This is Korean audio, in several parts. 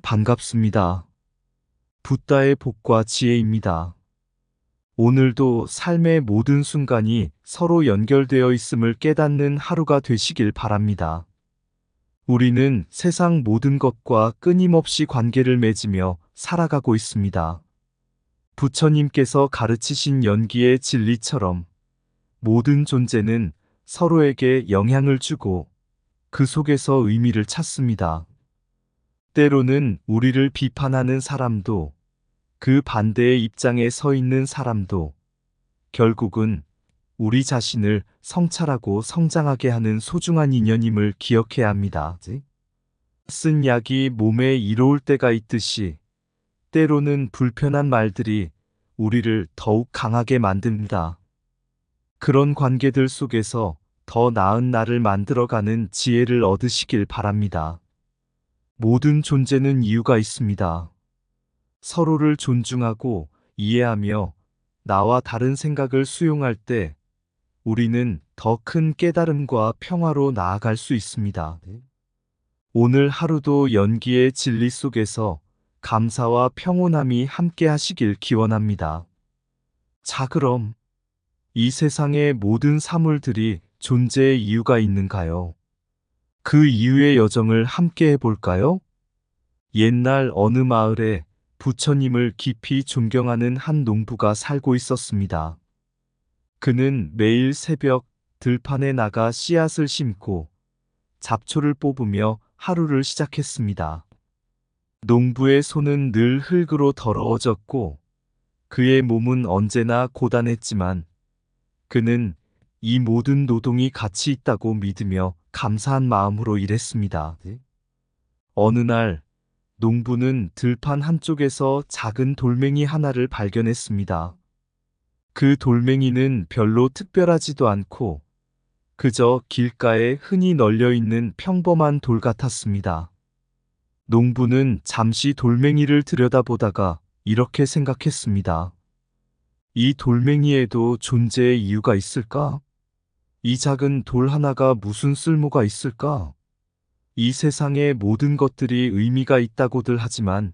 반갑습니다. 붓다의 복과 지혜입니다. 오늘도 삶의 모든 순간이 서로 연결되어 있음을 깨닫는 하루가 되시길 바랍니다. 우리는 세상 모든 것과 끊임없이 관계를 맺으며 살아가고 있습니다. 부처님께서 가르치신 연기의 진리처럼 모든 존재는 서로에게 영향을 주고 그 속에서 의미를 찾습니다. 때로는 우리를 비판하는 사람도 그 반대의 입장에 서 있는 사람도 결국은 우리 자신을 성찰하고 성장하게 하는 소중한 인연임을 기억해야 합니다. 쓴 약이 몸에 이로울 때가 있듯이 때로는 불편한 말들이 우리를 더욱 강하게 만듭니다. 그런 관계들 속에서 더 나은 나를 만들어가는 지혜를 얻으시길 바랍니다. 모든 존재는 이유가 있습니다. 서로를 존중하고 이해하며 나와 다른 생각을 수용할 때 우리는 더 큰 깨달음과 평화로 나아갈 수 있습니다. 오늘 하루도 연기의 진리 속에서 감사와 평온함이 함께 하시길 기원합니다. 자, 그럼 이 세상의 모든 사물들이 존재의 이유가 있는가요? 그 이유의 여정을 함께 해볼까요? 옛날 어느 마을에 부처님을 깊이 존경하는 한 농부가 살고 있었습니다. 그는 매일 새벽 들판에 나가 씨앗을 심고 잡초를 뽑으며 하루를 시작했습니다. 농부의 손은 늘 흙으로 더러워졌고 그의 몸은 언제나 고단했지만 그는 이 모든 노동이 가치 있다고 믿으며 감사한 마음으로 일했습니다. 어느 날 농부는 들판 한쪽에서 작은 돌멩이 하나를 발견했습니다. 그 돌멩이는 별로 특별하지도 않고 그저 길가에 흔히 널려 있는 평범한 돌 같았습니다. 농부는 잠시 돌멩이를 들여다보다가 이렇게 생각했습니다. 이 돌멩이에도 존재의 이유가 있을까? 이 작은 돌 하나가 무슨 쓸모가 있을까? 이 세상의 모든 것들이 의미가 있다고들 하지만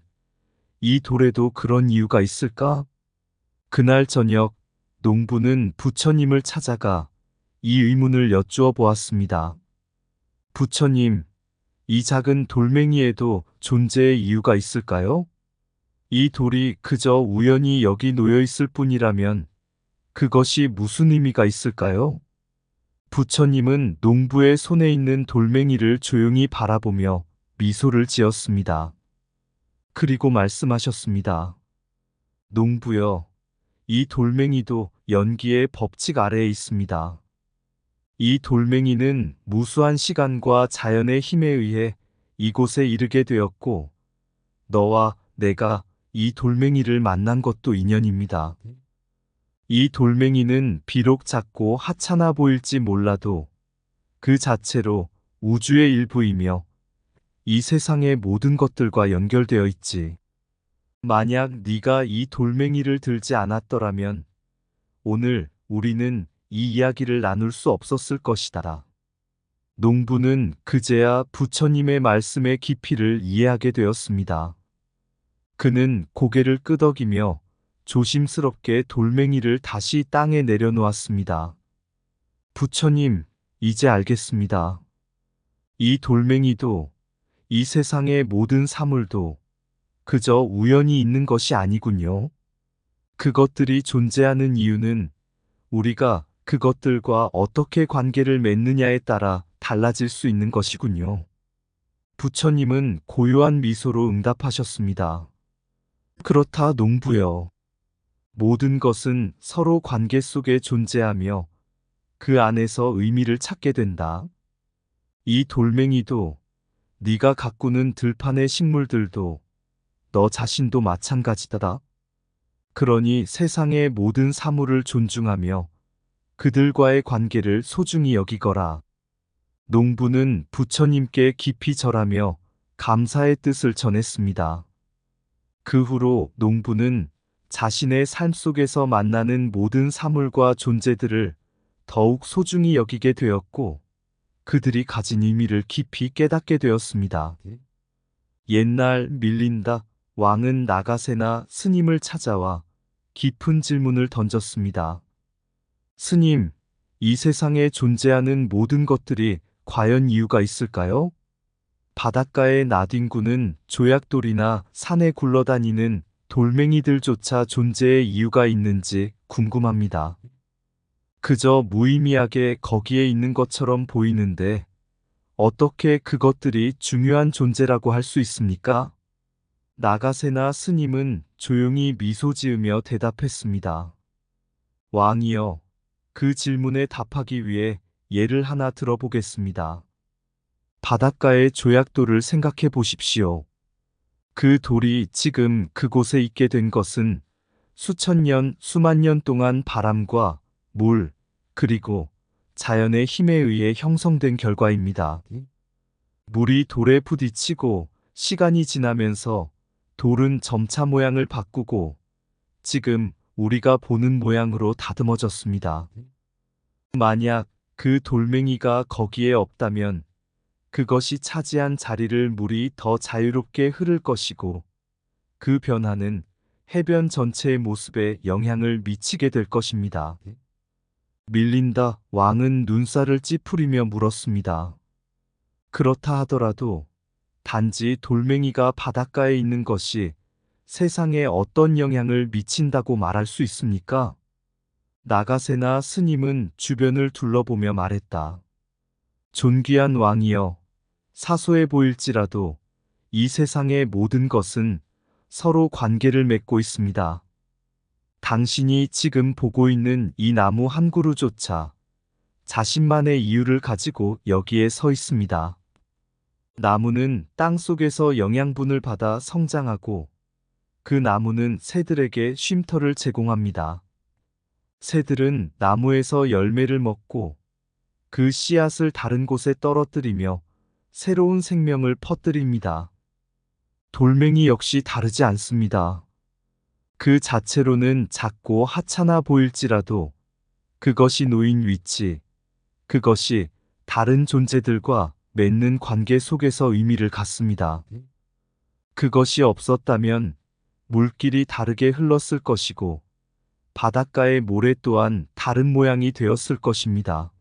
이 돌에도 그런 이유가 있을까? 그날 저녁 농부는 부처님을 찾아가 이 의문을 여쭈어 보았습니다. 부처님, 이 작은 돌멩이에도 존재의 이유가 있을까요? 이 돌이 그저 우연히 여기 놓여 있을 뿐이라면 그것이 무슨 의미가 있을까요? 부처님은 농부의 손에 있는 돌멩이를 조용히 바라보며 미소를 지었습니다. 그리고 말씀하셨습니다. 농부여, 이 돌멩이도 연기의 법칙 아래에 있습니다. 이 돌멩이는 무수한 시간과 자연의 힘에 의해 이곳에 이르게 되었고, 너와 내가 이 돌멩이를 만난 것도 인연입니다. 이 돌멩이는 비록 작고 하찮아 보일지 몰라도 그 자체로 우주의 일부이며 이 세상의 모든 것들과 연결되어 있지. 만약 네가 이 돌멩이를 들지 않았더라면 오늘 우리는 이 이야기를 나눌 수 없었을 것이다. 농부는 그제야 부처님의 말씀의 깊이를 이해하게 되었습니다. 그는 고개를 끄덕이며 조심스럽게 돌멩이를 다시 땅에 내려놓았습니다. 부처님, 이제 알겠습니다. 이 돌멩이도 이 세상의 모든 사물도 그저 우연히 있는 것이 아니군요. 그것들이 존재하는 이유는 우리가 그것들과 어떻게 관계를 맺느냐에 따라 달라질 수 있는 것이군요. 부처님은 고요한 미소로 응답하셨습니다. 그렇다, 농부여. 모든 것은 서로 관계 속에 존재하며 그 안에서 의미를 찾게 된다. 이 돌멩이도 네가 가꾸는 들판의 식물들도 너 자신도 마찬가지다. 그러니 세상의 모든 사물을 존중하며 그들과의 관계를 소중히 여기거라. 농부는 부처님께 깊이 절하며 감사의 뜻을 전했습니다. 그 후로 농부는 자신의 삶 속에서 만나는 모든 사물과 존재들을 더욱 소중히 여기게 되었고, 그들이 가진 의미를 깊이 깨닫게 되었습니다. 옛날 밀린다 왕은 나가세나 스님을 찾아와 깊은 질문을 던졌습니다. 스님, 이 세상에 존재하는 모든 것들이 과연 이유가 있을까요? 바닷가의 나뒹구는 조약돌이나 산에 굴러다니는 돌멩이들조차 존재의 이유가 있는지 궁금합니다. 그저 무의미하게 거기에 있는 것처럼 보이는데 어떻게 그것들이 중요한 존재라고 할 수 있습니까? 나가세나 스님은 조용히 미소 지으며 대답했습니다. 왕이여, 그 질문에 답하기 위해 예를 하나 들어보겠습니다. 바닷가의 조약돌을 생각해 보십시오. 그 돌이 지금 그곳에 있게 된 것은 수천 년, 수만 년 동안 바람과 물, 그리고 자연의 힘에 의해 형성된 결과입니다. 물이 돌에 부딪히고 시간이 지나면서 돌은 점차 모양을 바꾸고 지금 우리가 보는 모양으로 다듬어졌습니다. 만약 그 돌멩이가 거기에 없다면 그것이 차지한 자리를 물이 더 자유롭게 흐를 것이고 그 변화는 해변 전체의 모습에 영향을 미치게 될 것입니다. 밀린다 왕은 눈살을 찌푸리며 물었습니다. 그렇다 하더라도 단지 돌멩이가 바닷가에 있는 것이 세상에 어떤 영향을 미친다고 말할 수 있습니까? 나가세나 스님은 주변을 둘러보며 말했다. 존귀한 왕이여, 사소해 보일지라도 이 세상의 모든 것은 서로 관계를 맺고 있습니다. 당신이 지금 보고 있는 이 나무 한 그루조차 자신만의 이유를 가지고 여기에 서 있습니다. 나무는 땅 속에서 영양분을 받아 성장하고 그 나무는 새들에게 쉼터를 제공합니다. 새들은 나무에서 열매를 먹고 그 씨앗을 다른 곳에 떨어뜨리며 새로운 생명을 퍼뜨립니다. 돌멩이 역시 다르지 않습니다. 그 자체로는 작고 하찮아 보일지라도 그것이 놓인 위치, 그것이 다른 존재들과 맺는 관계 속에서 의미를 갖습니다. 그것이 없었다면 물길이 다르게 흘렀을 것이고 바닷가의 모래 또한 다른 모양이 되었을 것입니다.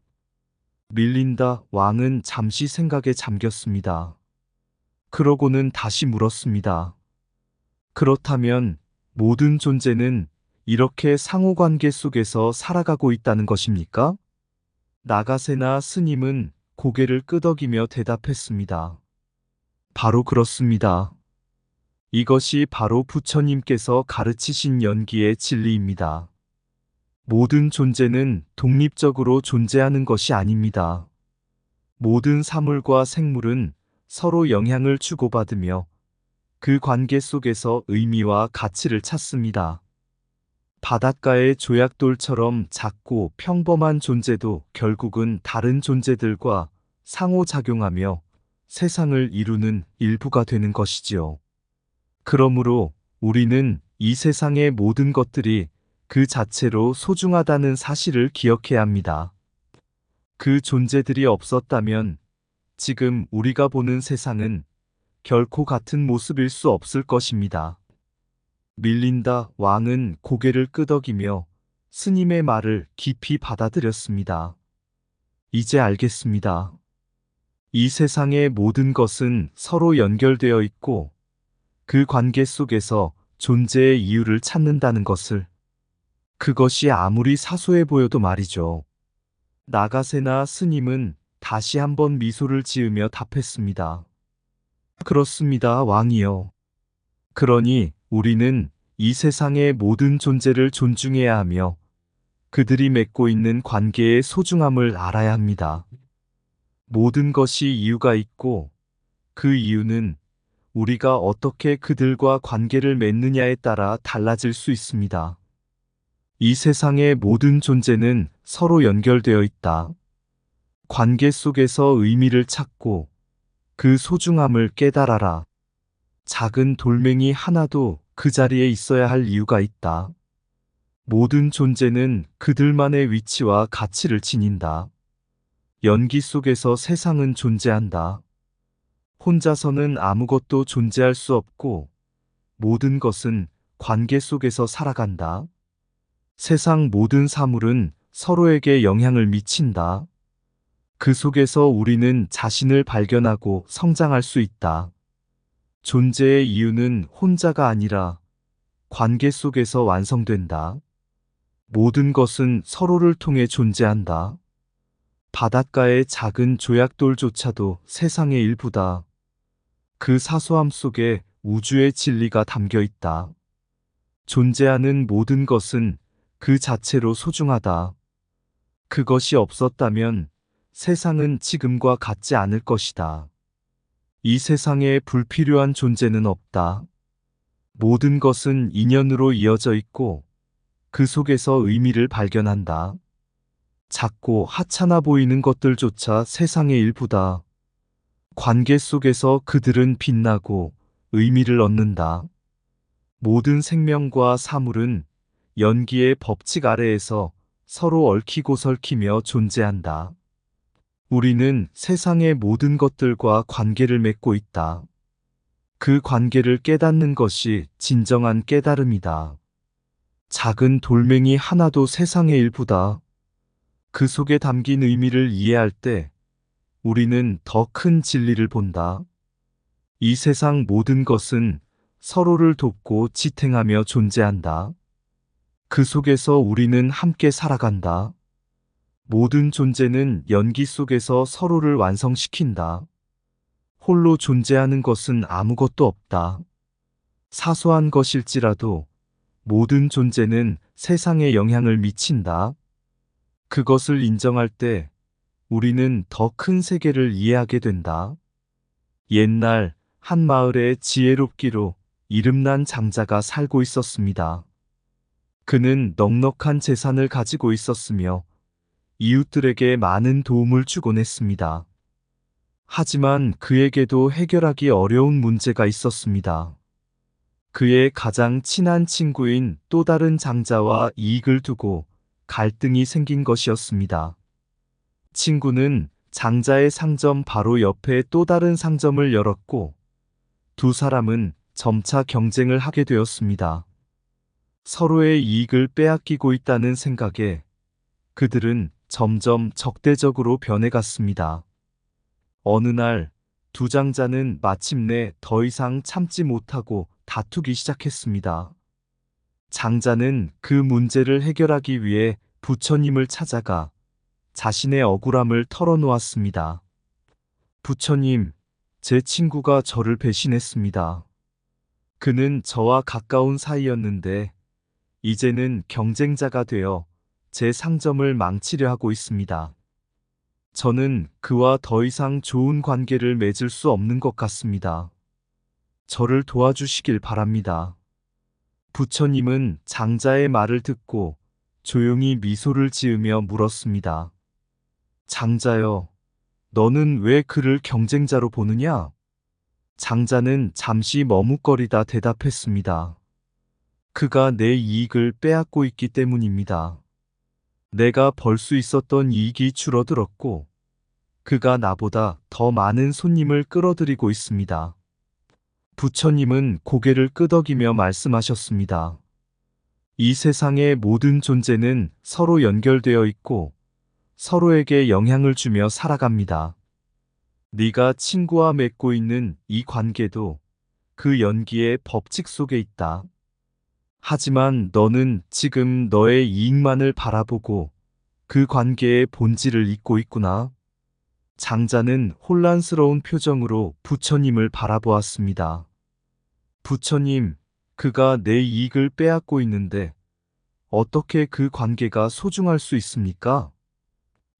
밀린다 왕은 잠시 생각에 잠겼습니다. 그러고는 다시 물었습니다. 그렇다면 모든 존재는 이렇게 상호관계 속에서 살아가고 있다는 것입니까? 나가세나 스님은 고개를 끄덕이며 대답했습니다. 바로 그렇습니다. 이것이 바로 부처님께서 가르치신 연기의 진리입니다. 모든 존재는 독립적으로 존재하는 것이 아닙니다. 모든 사물과 생물은 서로 영향을 주고받으며 그 관계 속에서 의미와 가치를 찾습니다. 바닷가의 조약돌처럼 작고 평범한 존재도 결국은 다른 존재들과 상호작용하며 세상을 이루는 일부가 되는 것이지요. 그러므로 우리는 이 세상의 모든 것들이 그 자체로 소중하다는 사실을 기억해야 합니다. 그 존재들이 없었다면 지금 우리가 보는 세상은 결코 같은 모습일 수 없을 것입니다. 밀린다 왕은 고개를 끄덕이며 스님의 말을 깊이 받아들였습니다. 이제 알겠습니다. 이 세상의 모든 것은 서로 연결되어 있고 그 관계 속에서 존재의 이유를 찾는다는 것을. 그것이 아무리 사소해 보여도 말이죠. 나가세나 스님은 다시 한번 미소를 지으며 답했습니다. 그렇습니다, 왕이여. 그러니 우리는 이 세상의 모든 존재를 존중해야 하며 그들이 맺고 있는 관계의 소중함을 알아야 합니다. 모든 것이 이유가 있고 그 이유는 우리가 어떻게 그들과 관계를 맺느냐에 따라 달라질 수 있습니다. 이 세상의 모든 존재는 서로 연결되어 있다. 관계 속에서 의미를 찾고 그 소중함을 깨달아라. 작은 돌멩이 하나도 그 자리에 있어야 할 이유가 있다. 모든 존재는 그들만의 위치와 가치를 지닌다. 연기 속에서 세상은 존재한다. 혼자서는 아무것도 존재할 수 없고 모든 것은 관계 속에서 살아간다. 세상 모든 사물은 서로에게 영향을 미친다. 그 속에서 우리는 자신을 발견하고 성장할 수 있다. 존재의 이유는 혼자가 아니라 관계 속에서 완성된다. 모든 것은 서로를 통해 존재한다. 바닷가의 작은 조약돌조차도 세상의 일부다. 그 사소함 속에 우주의 진리가 담겨 있다. 존재하는 모든 것은 그 자체로 소중하다. 그것이 없었다면 세상은 지금과 같지 않을 것이다. 이 세상에 불필요한 존재는 없다. 모든 것은 인연으로 이어져 있고 그 속에서 의미를 발견한다. 작고 하찮아 보이는 것들조차 세상의 일부다. 관계 속에서 그들은 빛나고 의미를 얻는다. 모든 생명과 사물은 연기의 법칙 아래에서 서로 얽히고 설키며 존재한다. 우리는 세상의 모든 것들과 관계를 맺고 있다. 그 관계를 깨닫는 것이 진정한 깨달음이다. 작은 돌멩이 하나도 세상의 일부다. 그 속에 담긴 의미를 이해할 때 우리는 더 큰 진리를 본다. 이 세상 모든 것은 서로를 돕고 지탱하며 존재한다. 그 속에서 우리는 함께 살아간다. 모든 존재는 연기 속에서 서로를 완성시킨다. 홀로 존재하는 것은 아무것도 없다. 사소한 것일지라도 모든 존재는 세상에 영향을 미친다. 그것을 인정할 때 우리는 더 큰 세계를 이해하게 된다. 옛날 한 마을에 지혜롭기로 이름난 장자가 살고 있었습니다. 그는 넉넉한 재산을 가지고 있었으며 이웃들에게 많은 도움을 주곤 했습니다. 하지만 그에게도 해결하기 어려운 문제가 있었습니다. 그의 가장 친한 친구인 또 다른 장자와 이익을 두고 갈등이 생긴 것이었습니다. 친구는 장자의 상점 바로 옆에 또 다른 상점을 열었고 두 사람은 점차 경쟁을 하게 되었습니다. 서로의 이익을 빼앗기고 있다는 생각에 그들은 점점 적대적으로 변해갔습니다. 어느 날 두 장자는 마침내 더 이상 참지 못하고 다투기 시작했습니다. 장자는 그 문제를 해결하기 위해 부처님을 찾아가 자신의 억울함을 털어놓았습니다. 부처님, 제 친구가 저를 배신했습니다. 그는 저와 가까운 사이였는데 이제는 경쟁자가 되어 제 상점을 망치려 하고 있습니다. 저는 그와 더 이상 좋은 관계를 맺을 수 없는 것 같습니다. 저를 도와주시길 바랍니다. 부처님은 장자의 말을 듣고 조용히 미소를 지으며 물었습니다. 장자여, 너는 왜 그를 경쟁자로 보느냐? 장자는 잠시 머뭇거리다 대답했습니다. 그가 내 이익을 빼앗고 있기 때문입니다. 내가 벌 수 있었던 이익이 줄어들었고 그가 나보다 더 많은 손님을 끌어들이고 있습니다. 부처님은 고개를 끄덕이며 말씀하셨습니다. 이 세상의 모든 존재는 서로 연결되어 있고 서로에게 영향을 주며 살아갑니다. 네가 친구와 맺고 있는 이 관계도 그 연기의 법칙 속에 있다. 하지만 너는 지금 너의 이익만을 바라보고 그 관계의 본질을 잊고 있구나. 장자는 혼란스러운 표정으로 부처님을 바라보았습니다. 부처님, 그가 내 이익을 빼앗고 있는데 어떻게 그 관계가 소중할 수 있습니까?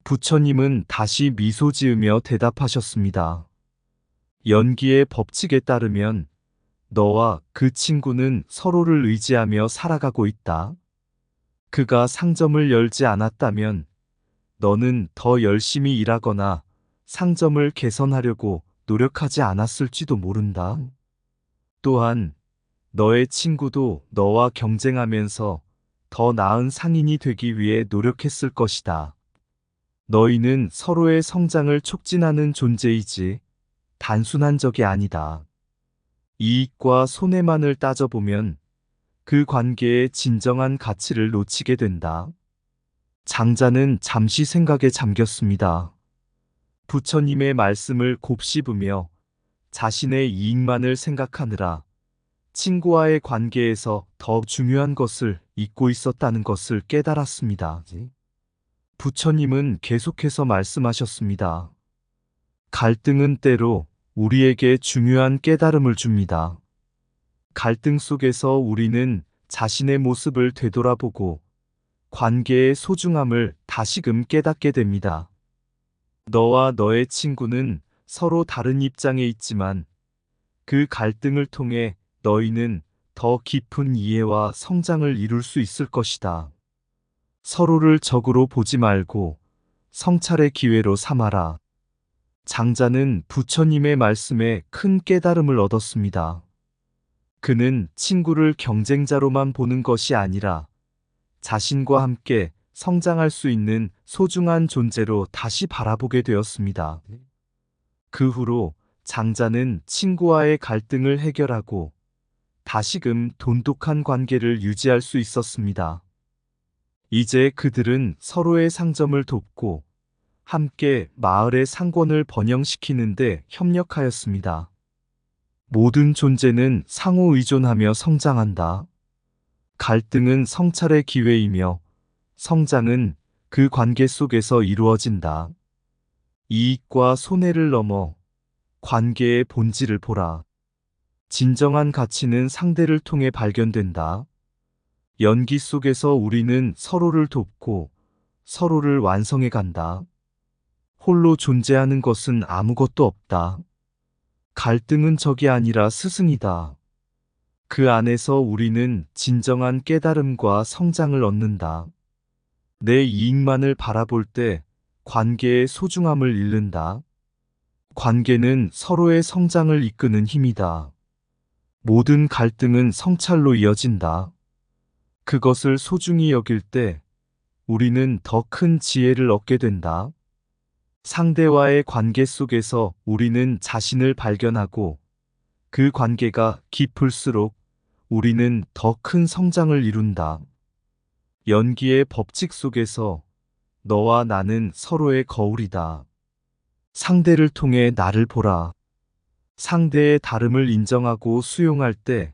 부처님은 다시 미소 지으며 대답하셨습니다. 연기의 법칙에 따르면 너와 그 친구는 서로를 의지하며 살아가고 있다. 그가 상점을 열지 않았다면 너는 더 열심히 일하거나 상점을 개선하려고 노력하지 않았을지도 모른다. 또한 너의 친구도 너와 경쟁하면서 더 나은 상인이 되기 위해 노력했을 것이다. 너희는 서로의 성장을 촉진하는 존재이지 단순한 적이 아니다. 이익과 손해만을 따져보면 그 관계의 진정한 가치를 놓치게 된다. 장자는 잠시 생각에 잠겼습니다. 부처님의 말씀을 곱씹으며 자신의 이익만을 생각하느라 친구와의 관계에서 더 중요한 것을 잊고 있었다는 것을 깨달았습니다. 부처님은 계속해서 말씀하셨습니다. 갈등은 때로 우리에게 중요한 깨달음을 줍니다. 갈등 속에서 우리는 자신의 모습을 되돌아보고 관계의 소중함을 다시금 깨닫게 됩니다. 너와 너의 친구는 서로 다른 입장에 있지만 그 갈등을 통해 너희는 더 깊은 이해와 성장을 이룰 수 있을 것이다. 서로를 적으로 보지 말고 성찰의 기회로 삼아라. 장자는 부처님의 말씀에 큰 깨달음을 얻었습니다. 그는 친구를 경쟁자로만 보는 것이 아니라 자신과 함께 성장할 수 있는 소중한 존재로 다시 바라보게 되었습니다. 그 후로 장자는 친구와의 갈등을 해결하고 다시금 돈독한 관계를 유지할 수 있었습니다. 이제 그들은 서로의 상점을 돕고 함께 마을의 상권을 번영시키는데 협력하였습니다. 모든 존재는 상호 의존하며 성장한다. 갈등은 성찰의 기회이며 성장은 그 관계 속에서 이루어진다. 이익과 손해를 넘어 관계의 본질을 보라. 진정한 가치는 상대를 통해 발견된다. 연기 속에서 우리는 서로를 돕고 서로를 완성해 간다. 홀로 존재하는 것은 아무것도 없다. 갈등은 적이 아니라 스승이다. 그 안에서 우리는 진정한 깨달음과 성장을 얻는다. 내 이익만을 바라볼 때 관계의 소중함을 잃는다. 관계는 서로의 성장을 이끄는 힘이다. 모든 갈등은 성찰로 이어진다. 그것을 소중히 여길 때 우리는 더 큰 지혜를 얻게 된다. 상대와의 관계 속에서 우리는 자신을 발견하고 그 관계가 깊을수록 우리는 더 큰 성장을 이룬다. 연기의 법칙 속에서 너와 나는 서로의 거울이다. 상대를 통해 나를 보라. 상대의 다름을 인정하고 수용할 때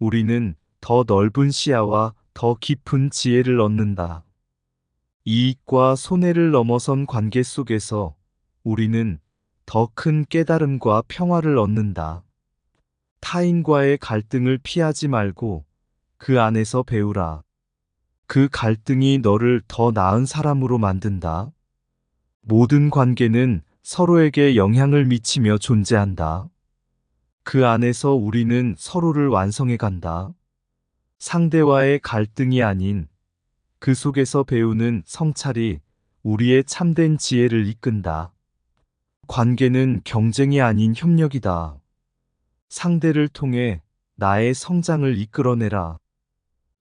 우리는 더 넓은 시야와 더 깊은 지혜를 얻는다. 이익과 손해를 넘어선 관계 속에서 우리는 더 큰 깨달음과 평화를 얻는다. 타인과의 갈등을 피하지 말고 그 안에서 배우라. 그 갈등이 너를 더 나은 사람으로 만든다. 모든 관계는 서로에게 영향을 미치며 존재한다. 그 안에서 우리는 서로를 완성해 간다. 상대와의 갈등이 아닌 그 속에서 배우는 성찰이 우리의 참된 지혜를 이끈다. 관계는 경쟁이 아닌 협력이다. 상대를 통해 나의 성장을 이끌어내라.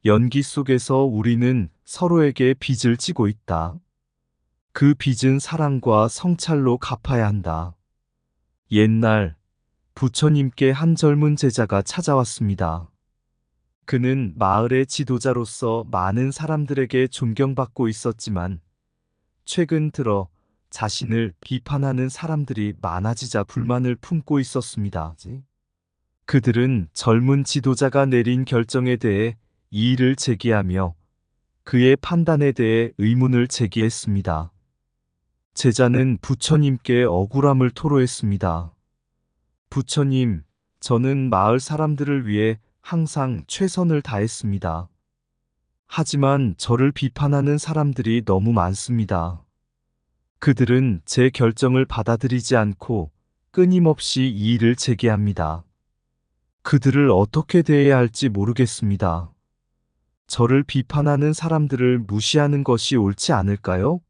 연기 속에서 우리는 서로에게 빚을 지고 있다. 그 빚은 사랑과 성찰로 갚아야 한다. 옛날 부처님께 한 젊은 제자가 찾아왔습니다. 그는 마을의 지도자로서 많은 사람들에게 존경받고 있었지만 최근 들어 자신을 비판하는 사람들이 많아지자 불만을 품고 있었습니다. 그들은 젊은 지도자가 내린 결정에 대해 이의를 제기하며 그의 판단에 대해 의문을 제기했습니다. 제자는 부처님께 억울함을 토로했습니다. 부처님, 저는 마을 사람들을 위해 항상 최선을 다했습니다. 하지만 저를 비판하는 사람들이 너무 많습니다. 그들은 제 결정을 받아들이지 않고 끊임없이 이의를 제기합니다. 그들을 어떻게 대해야 할지 모르겠습니다. 저를 비판하는 사람들을 무시하는 것이 옳지 않을까요?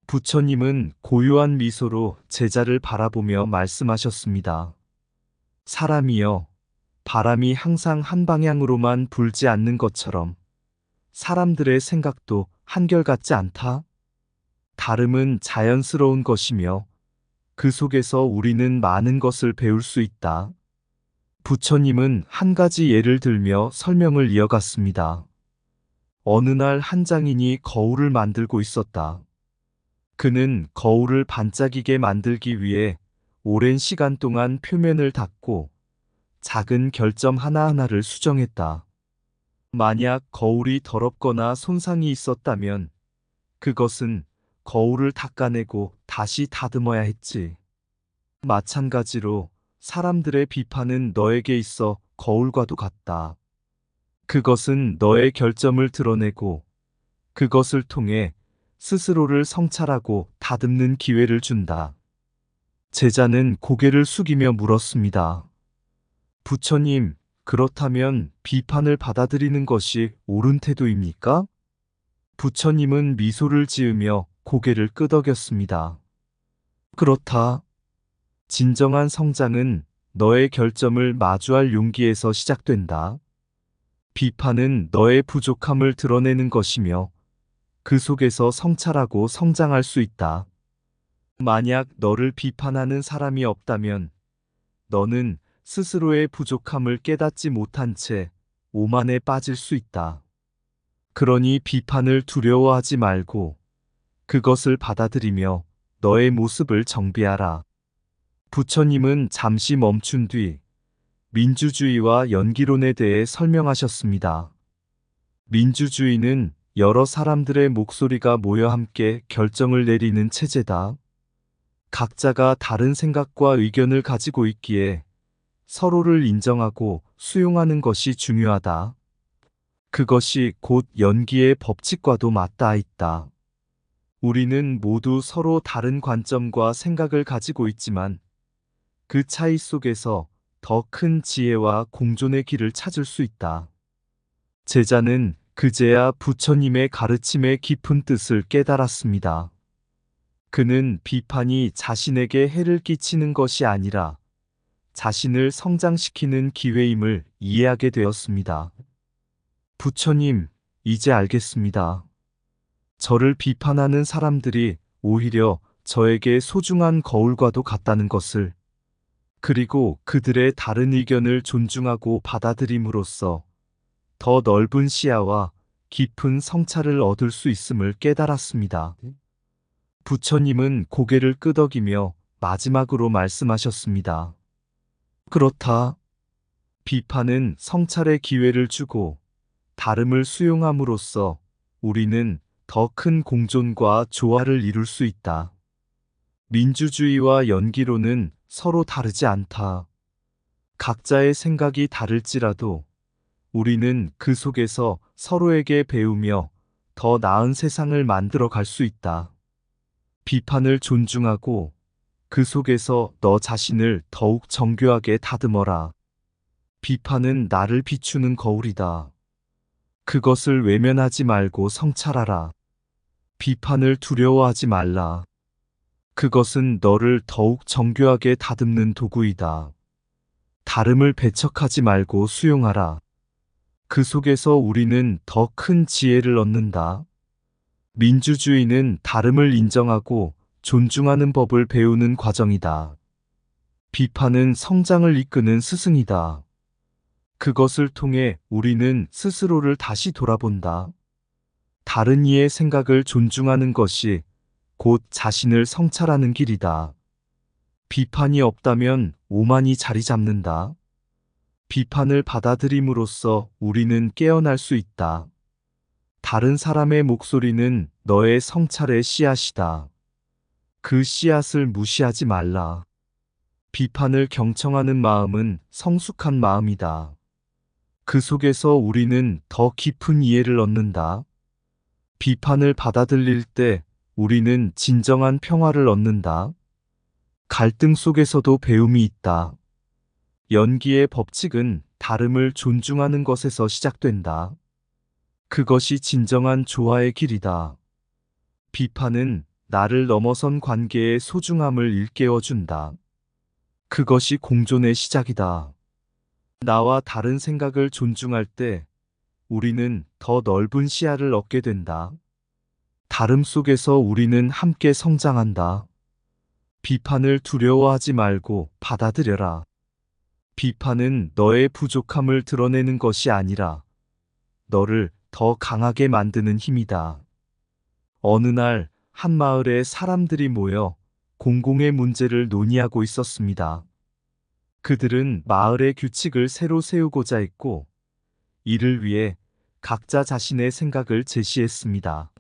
부처님은 고요한 미소로 제자를 바라보며 말씀하셨습니다. 사람이여, 바람이 항상 한 방향으로만 불지 않는 것처럼 사람들의 생각도 한결같지 않다. 다름은 자연스러운 것이며 그 속에서 우리는 많은 것을 배울 수 있다. 부처님은 한 가지 예를 들며 설명을 이어갔습니다. 어느 날 한 장인이 거울을 만들고 있었다. 그는 거울을 반짝이게 만들기 위해 오랜 시간 동안 표면을 닦고 작은 결점 하나하나를 수정했다. 만약 거울이 더럽거나 손상이 있었다면 그것은 거울을 닦아내고 다시 다듬어야 했지. 마찬가지로 사람들의 비판은 너에게 있어 거울과도 같다. 그것은 너의 결점을 드러내고 그것을 통해 스스로를 성찰하고 다듬는 기회를 준다. 제자는 고개를 숙이며 물었습니다. 부처님, 그렇다면 비판을 받아들이는 것이 옳은 태도입니까? 부처님은 미소를 지으며 고개를 끄덕였습니다. 그렇다. 진정한 성장은 너의 결점을 마주할 용기에서 시작된다. 비판은 너의 부족함을 드러내는 것이며 그 속에서 성찰하고 성장할 수 있다. 만약 너를 비판하는 사람이 없다면 너는 스스로의 부족함을 깨닫지 못한 채 오만에 빠질 수 있다. 그러니 비판을 두려워하지 말고 그것을 받아들이며 너의 모습을 정비하라. 부처님은 잠시 멈춘 뒤 민주주의와 연기론에 대해 설명하셨습니다. 민주주의는 여러 사람들의 목소리가 모여 함께 결정을 내리는 체제다. 각자가 다른 생각과 의견을 가지고 있기에 서로를 인정하고 수용하는 것이 중요하다. 그것이 곧 연기의 법칙과도 맞닿아 있다. 우리는 모두 서로 다른 관점과 생각을 가지고 있지만 그 차이 속에서 더 큰 지혜와 공존의 길을 찾을 수 있다. 제자는 그제야 부처님의 가르침의 깊은 뜻을 깨달았습니다. 그는 비판이 자신에게 해를 끼치는 것이 아니라 자신을 성장시키는 기회임을 이해하게 되었습니다. 부처님, 이제 알겠습니다. 저를 비판하는 사람들이 오히려 저에게 소중한 거울과도 같다는 것을, 그리고 그들의 다른 의견을 존중하고 받아들임으로써 더 넓은 시야와 깊은 성찰을 얻을 수 있음을 깨달았습니다. 부처님은 고개를 끄덕이며 마지막으로 말씀하셨습니다. 그렇다. 비판은 성찰의 기회를 주고 다름을 수용함으로써 우리는 더 큰 공존과 조화를 이룰 수 있다. 민주주의와 연기론은 서로 다르지 않다. 각자의 생각이 다를지라도 우리는 그 속에서 서로에게 배우며 더 나은 세상을 만들어 갈 수 있다. 비판을 존중하고 그 속에서 너 자신을 더욱 정교하게 다듬어라. 비판은 나를 비추는 거울이다. 그것을 외면하지 말고 성찰하라. 비판을 두려워하지 말라. 그것은 너를 더욱 정교하게 다듬는 도구이다. 다름을 배척하지 말고 수용하라. 그 속에서 우리는 더 큰 지혜를 얻는다. 민주주의는 다름을 인정하고 존중하는 법을 배우는 과정이다. 비판은 성장을 이끄는 스승이다. 그것을 통해 우리는 스스로를 다시 돌아본다. 다른 이의 생각을 존중하는 것이 곧 자신을 성찰하는 길이다. 비판이 없다면 오만이 자리 잡는다. 비판을 받아들임으로써 우리는 깨어날 수 있다. 다른 사람의 목소리는 너의 성찰의 씨앗이다. 그 씨앗을 무시하지 말라. 비판을 경청하는 마음은 성숙한 마음이다. 그 속에서 우리는 더 깊은 이해를 얻는다. 비판을 받아들일 때 우리는 진정한 평화를 얻는다. 갈등 속에서도 배움이 있다. 연기의 법칙은 다름을 존중하는 것에서 시작된다. 그것이 진정한 조화의 길이다. 비판은 나를 넘어선 관계의 소중함을 일깨워준다. 그것이 공존의 시작이다. 나와 다른 생각을 존중할 때 우리는 더 넓은 시야를 얻게 된다. 다름 속에서 우리는 함께 성장한다. 비판을 두려워하지 말고 받아들여라. 비판은 너의 부족함을 드러내는 것이 아니라 너를 더 강하게 만드는 힘이다. 어느 날 한 마을에 사람들이 모여 공공의 문제를 논의하고 있었습니다. 그들은 마을의 규칙을 새로 세우고자 했고, 이를 위해 각자 자신의 생각을 제시했습니다.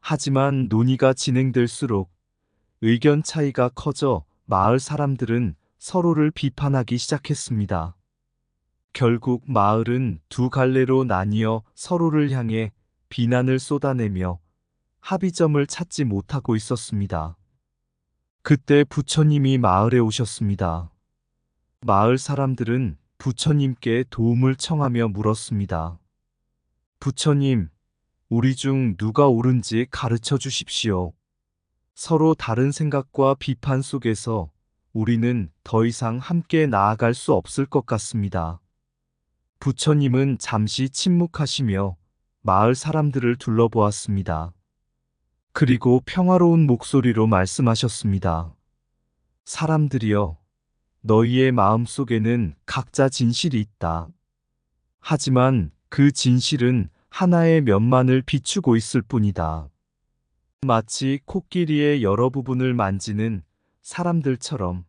하지만 논의가 진행될수록 의견 차이가 커져 마을 사람들은 서로를 비판하기 시작했습니다. 결국 마을은 두 갈래로 나뉘어 서로를 향해 비난을 쏟아내며 합의점을 찾지 못하고 있었습니다. 그때 부처님이 마을에 오셨습니다. 마을 사람들은 부처님께 도움을 청하며 물었습니다. 부처님, 우리 중 누가 옳은지 가르쳐 주십시오. 서로 다른 생각과 비판 속에서 우리는 더 이상 함께 나아갈 수 없을 것 같습니다. 부처님은 잠시 침묵하시며 마을 사람들을 둘러보았습니다. 그리고 평화로운 목소리로 말씀하셨습니다. 사람들이여, 너희의 마음 속에는 각자 진실이 있다. 하지만 그 진실은 하나의 면만을 비추고 있을 뿐이다. 마치 코끼리의 여러 부분을 만지는 사람들처럼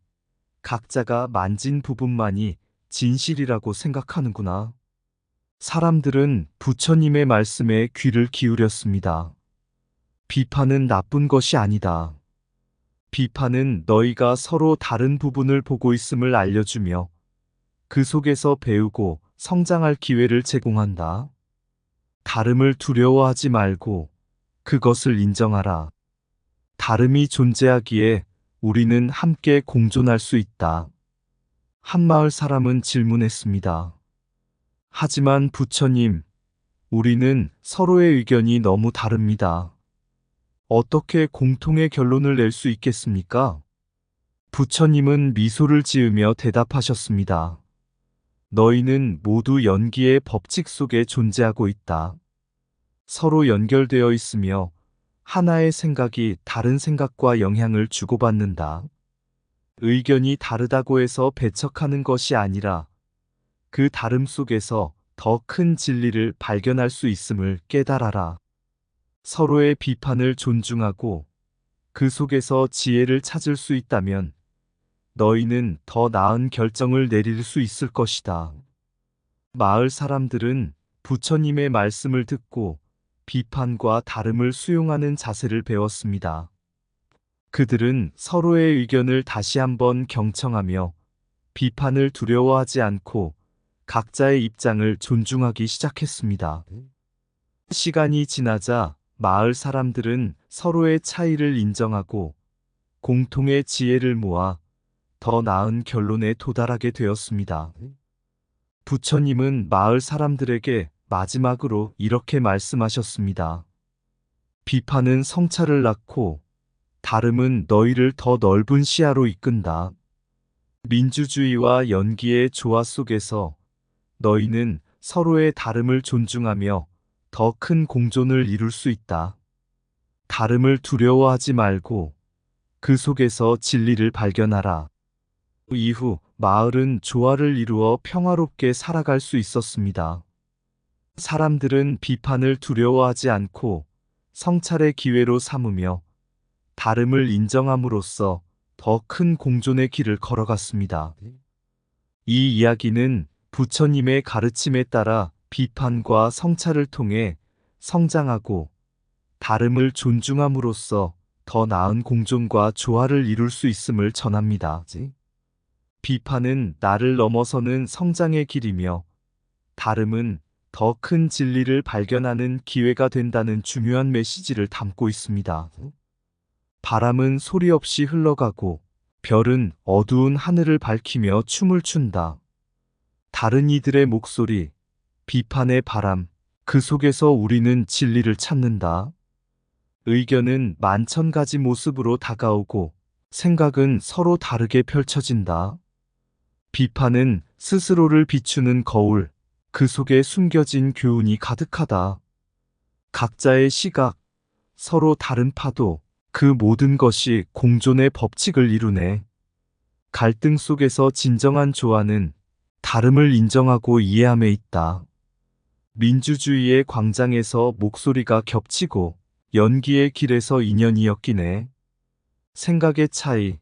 각자가 만진 부분만이 진실이라고 생각하는구나. 사람들은 부처님의 말씀에 귀를 기울였습니다. 비판은 나쁜 것이 아니다. 비판은 너희가 서로 다른 부분을 보고 있음을 알려주며 그 속에서 배우고 성장할 기회를 제공한다. 다름을 두려워하지 말고 그것을 인정하라. 다름이 존재하기에 우리는 함께 공존할 수 있다. 한 마을 사람은 질문했습니다. 하지만 부처님, 우리는 서로의 의견이 너무 다릅니다. 어떻게 공통의 결론을 낼 수 있겠습니까? 부처님은 미소를 지으며 대답하셨습니다. 너희는 모두 연기의 법칙 속에 존재하고 있다. 서로 연결되어 있으며 하나의 생각이 다른 생각과 영향을 주고받는다. 의견이 다르다고 해서 배척하는 것이 아니라 그 다름 속에서 더 큰 진리를 발견할 수 있음을 깨달아라. 서로의 비판을 존중하고 그 속에서 지혜를 찾을 수 있다면 너희는 더 나은 결정을 내릴 수 있을 것이다. 마을 사람들은 부처님의 말씀을 듣고 비판과 다름을 수용하는 자세를 배웠습니다. 그들은 서로의 의견을 다시 한번 경청하며 비판을 두려워하지 않고 각자의 입장을 존중하기 시작했습니다. 시간이 지나자 마을 사람들은 서로의 차이를 인정하고 공통의 지혜를 모아 더 나은 결론에 도달하게 되었습니다. 부처님은 마을 사람들에게 마지막으로 이렇게 말씀하셨습니다. 비판은 성찰을 낳고 다름은 너희를 더 넓은 시야로 이끈다. 민주주의와 연기의 조화 속에서 너희는 서로의 다름을 존중하며 더 큰 공존을 이룰 수 있다. 다름을 두려워하지 말고 그 속에서 진리를 발견하라. 이후 마을은 조화를 이루어 평화롭게 살아갈 수 있었습니다. 사람들은 비판을 두려워하지 않고 성찰의 기회로 삼으며 다름을 인정함으로써 더 큰 공존의 길을 걸어갔습니다. 이 이야기는 부처님의 가르침에 따라 비판과 성찰을 통해 성장하고 다름을 존중함으로써 더 나은 공존과 조화를 이룰 수 있음을 전합니다. 비판은 나를 넘어서는 성장의 길이며 다름은 더 큰 진리를 발견하는 기회가 된다는 중요한 메시지를 담고 있습니다. 바람은 소리 없이 흘러가고 별은 어두운 하늘을 밝히며 춤을 춘다. 다른 이들의 목소리, 비판의 바람, 그 속에서 우리는 진리를 찾는다. 의견은 만천 가지 모습으로 다가오고 생각은 서로 다르게 펼쳐진다. 비판은 스스로를 비추는 거울, 그 속에 숨겨진 교훈이 가득하다. 각자의 시각, 서로 다른 파도, 그 모든 것이 공존의 법칙을 이루네. 갈등 속에서 진정한 조화는 다름을 인정하고 이해함에 있다. 민주주의의 광장에서 목소리가 겹치고 연기의 길에서 인연이 엮이네. 생각의 차이,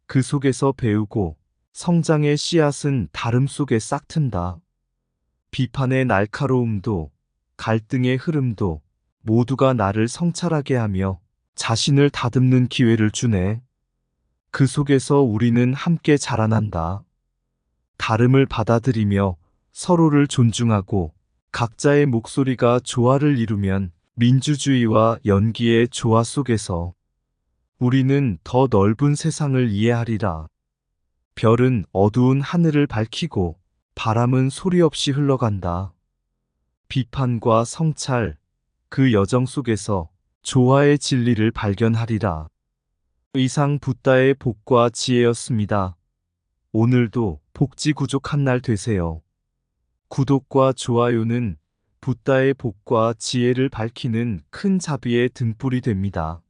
그 속에서 배우고 성장의 씨앗은 다름 속에 싹튼다. 비판의 날카로움도 갈등의 흐름도 모두가 나를 성찰하게 하며 자신을 다듬는 기회를 주네. 그 속에서 우리는 함께 자라난다. 다름을 받아들이며 서로를 존중하고 각자의 목소리가 조화를 이루면 민주주의와 연기의 조화 속에서 우리는 더 넓은 세상을 이해하리라. 별은 어두운 하늘을 밝히고 바람은 소리 없이 흘러간다. 비판과 성찰, 그 여정 속에서 조화의 진리를 발견하리라. 이상 붓다의 복과 지혜였습니다. 오늘도 복지구족한 날 되세요. 구독과 좋아요는 붓다의 복과 지혜를 밝히는 큰 자비의 등불이 됩니다.